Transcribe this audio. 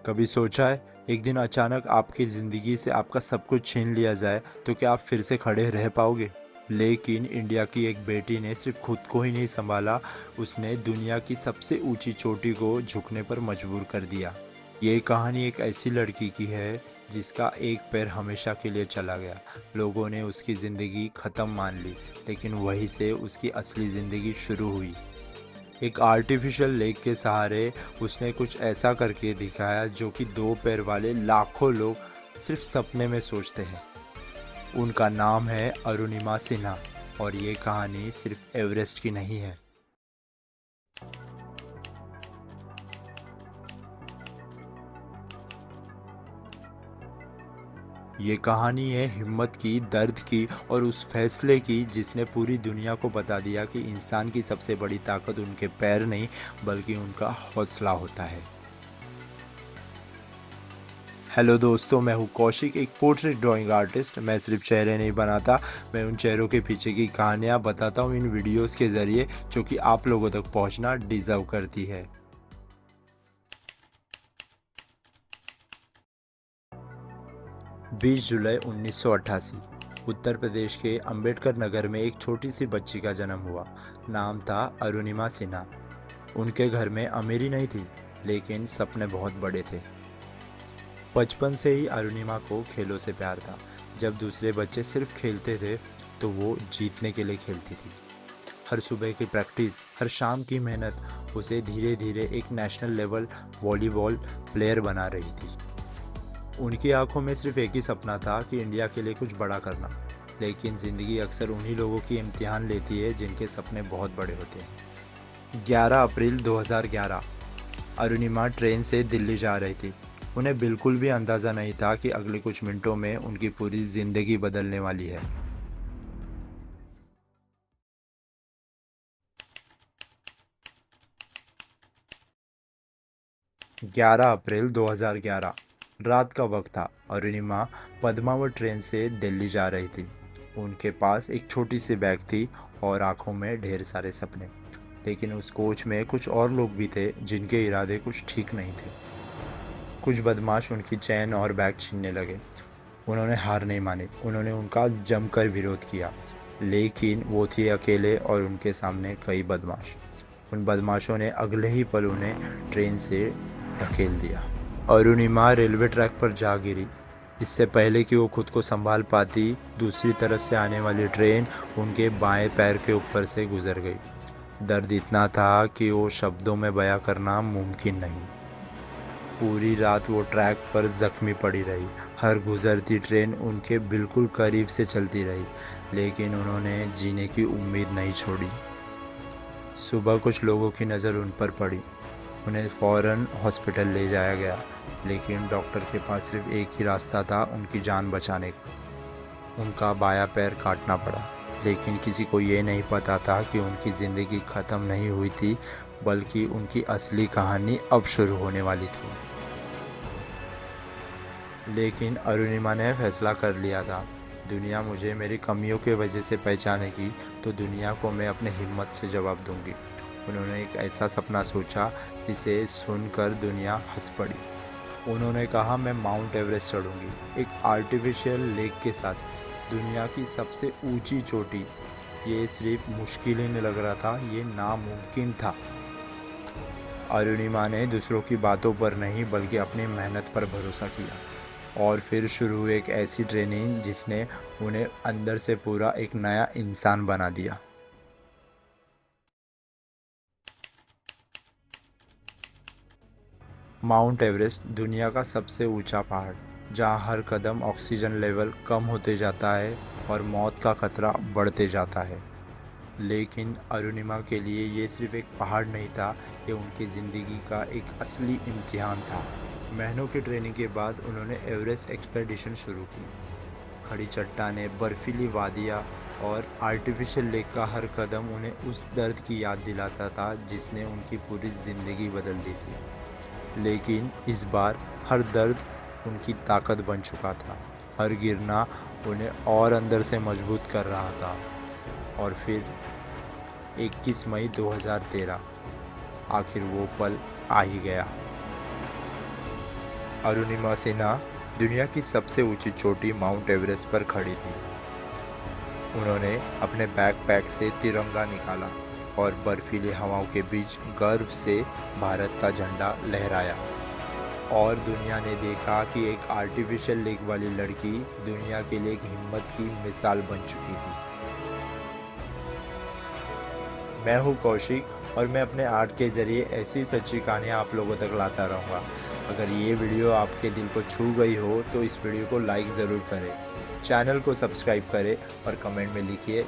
कभी सोचा है एक दिन अचानक आपकी ज़िंदगी से आपका सब कुछ छीन लिया जाए तो क्या आप फिर से खड़े रह पाओगे? लेकिन इंडिया की एक बेटी ने सिर्फ खुद को ही नहीं संभाला, उसने दुनिया की सबसे ऊंची चोटी को झुकने पर मजबूर कर दिया। ये कहानी एक ऐसी लड़की की है जिसका एक पैर हमेशा के लिए चला गया। लोगों ने उसकी ज़िंदगी ख़त्म मान ली, लेकिन वहीं से उसकी असली ज़िंदगी शुरू हुई। एक आर्टिफिशियल लेक के सहारे उसने कुछ ऐसा करके दिखाया जो कि दो पैर वाले लाखों लोग सिर्फ सपने में सोचते हैं। उनका नाम है अरुणिमा सिन्हा, और ये कहानी सिर्फ एवरेस्ट की नहीं है। ये कहानी है हिम्मत की, दर्द की और उस फैसले की जिसने पूरी दुनिया को बता दिया कि इंसान की सबसे बड़ी ताकत उनके पैर नहीं बल्कि उनका हौसला होता है। हेलो दोस्तों, मैं हूँ कौशिक, एक पोर्ट्रेट ड्राइंग आर्टिस्ट। मैं सिर्फ चेहरे नहीं बनाता, मैं उन चेहरों के पीछे की कहानियाँ बताता हूँ इन वीडियोस के ज़रिए, जो कि आप लोगों तक पहुँचना डिज़र्व करती है। 20 जुलाई 1988 उत्तर प्रदेश के अंबेडकर नगर में एक छोटी सी बच्ची का जन्म हुआ। नाम था अरुणिमा सिन्हा। उनके घर में अमीरी नहीं थी, लेकिन सपने बहुत बड़े थे। बचपन से ही अरुणिमा को खेलों से प्यार था। जब दूसरे बच्चे सिर्फ खेलते थे, तो वो जीतने के लिए खेलती थी। हर सुबह की प्रैक्टिस, हर शाम की मेहनत उसे धीरे धीरे एक नेशनल लेवल वॉलीबॉल प्लेयर बना रही थी। उनकी आंखों में सिर्फ एक ही सपना था कि इंडिया के लिए कुछ बड़ा करना। लेकिन ज़िंदगी अक्सर उन्हीं लोगों की इम्तिहान लेती है जिनके सपने बहुत बड़े होते हैं। 11 अप्रैल 2011 अरुणिमा ट्रेन से दिल्ली जा रही थी। उन्हें बिल्कुल भी अंदाज़ा नहीं था कि अगले कुछ मिनटों में उनकी पूरी ज़िंदगी बदलने वाली है। 11 अप्रैल 2011 रात का वक्त था। अरुणिमा पद्मावत ट्रेन से दिल्ली जा रही थी। उनके पास एक छोटी सी बैग थी और आंखों में ढेर सारे सपने। लेकिन उस कोच में कुछ और लोग भी थे जिनके इरादे कुछ ठीक नहीं थे। कुछ बदमाश उनकी चैन और बैग छीनने लगे। उन्होंने हार नहीं मानी, उन्होंने उनका जमकर विरोध किया। लेकिन वो थे अकेले और उनके सामने कई बदमाश। उन बदमाशों ने अगले ही पल उन्हें ट्रेन से ढकेल दिया। अरुणिमा रेलवे ट्रैक पर जा गिरी। इससे पहले कि वो खुद को संभाल पाती, दूसरी तरफ से आने वाली ट्रेन उनके बाएं पैर के ऊपर से गुजर गई। दर्द इतना था कि वो शब्दों में बयां करना मुमकिन नहीं। पूरी रात वो ट्रैक पर जख्मी पड़ी रही। हर गुजरती ट्रेन उनके बिल्कुल करीब से चलती रही, लेकिन उन्होंने जीने की उम्मीद नहीं छोड़ी। सुबह कुछ लोगों की नज़र उन पर पड़ी। उन्हें फ़ौरन हॉस्पिटल ले जाया गया, लेकिन डॉक्टर के पास सिर्फ एक ही रास्ता था उनकी जान बचाने का। उनका बायां पैर काटना पड़ा, लेकिन किसी को ये नहीं पता था कि उनकी ज़िंदगी ख़त्म नहीं हुई थी, बल्कि उनकी असली कहानी अब शुरू होने वाली थी। लेकिन अरुणिमा ने फैसला कर लिया था, दुनिया मुझे मेरी कमियों के वजह से पहचानेगी तो दुनिया को मैं अपने हिम्मत से जवाब दूंगी। उन्होंने एक ऐसा सपना सोचा जिसे सुनकर दुनिया हंस पड़ी। उन्होंने कहा, मैं माउंट एवरेस्ट चढ़ूंगी, एक आर्टिफिशियल लेक के साथ, दुनिया की सबसे ऊंची चोटी। ये सिर्फ मुश्किल ही नहीं लग रहा था, ये नामुमकिन था। अरुणिमा ने दूसरों की बातों पर नहीं बल्कि अपनी मेहनत पर भरोसा किया। और फिर शुरू हुई एक ऐसी ट्रेनिंग जिसने उन्हें अंदर से पूरा एक नया इंसान बना दिया। माउंट एवरेस्ट दुनिया का सबसे ऊंचा पहाड़, जहां हर कदम ऑक्सीजन लेवल कम होते जाता है और मौत का खतरा बढ़ते जाता है। लेकिन अरुणिमा के लिए ये सिर्फ एक पहाड़ नहीं था, ये उनकी ज़िंदगी का एक असली इम्तिहान था। महीनों की ट्रेनिंग के बाद उन्होंने एवरेस्ट एक्सपेडिशन शुरू की। खड़ी चट्टानें, बर्फीली वादियाँ और आर्टिफिशियल लेक का हर कदम उन्हें उस दर्द की याद दिलाता था जिसने उनकी पूरी ज़िंदगी बदल दी थी। लेकिन इस बार हर दर्द उनकी ताकत बन चुका था। हर गिरना उन्हें और अंदर से मजबूत कर रहा था। और फिर 21 मई 2013 आखिर वो पल आ ही गया। अरुणिमा सिन्हा दुनिया की सबसे ऊंची चोटी माउंट एवरेस्ट पर खड़ी थी। उन्होंने अपने बैकपैक से तिरंगा निकाला और बर्फीली हवाओं के बीच गर्व से भारत का झंडा लहराया और दुनिया ने देखा कि एक आर्टिफिशियल लेग वाली लड़की दुनिया के लिए एक हिम्मत की मिसाल बन चुकी थी। मैं हूँ कौशिक और मैं अपने आर्ट के ज़रिए ऐसी सच्ची कहानियाँ आप लोगों तक लाता रहूँगा। अगर ये वीडियो आपके दिल को छू गई हो तो इस वीडियो को लाइक ज़रूर करें, चैनल को सब्सक्राइब करें और कमेंट में लिखिए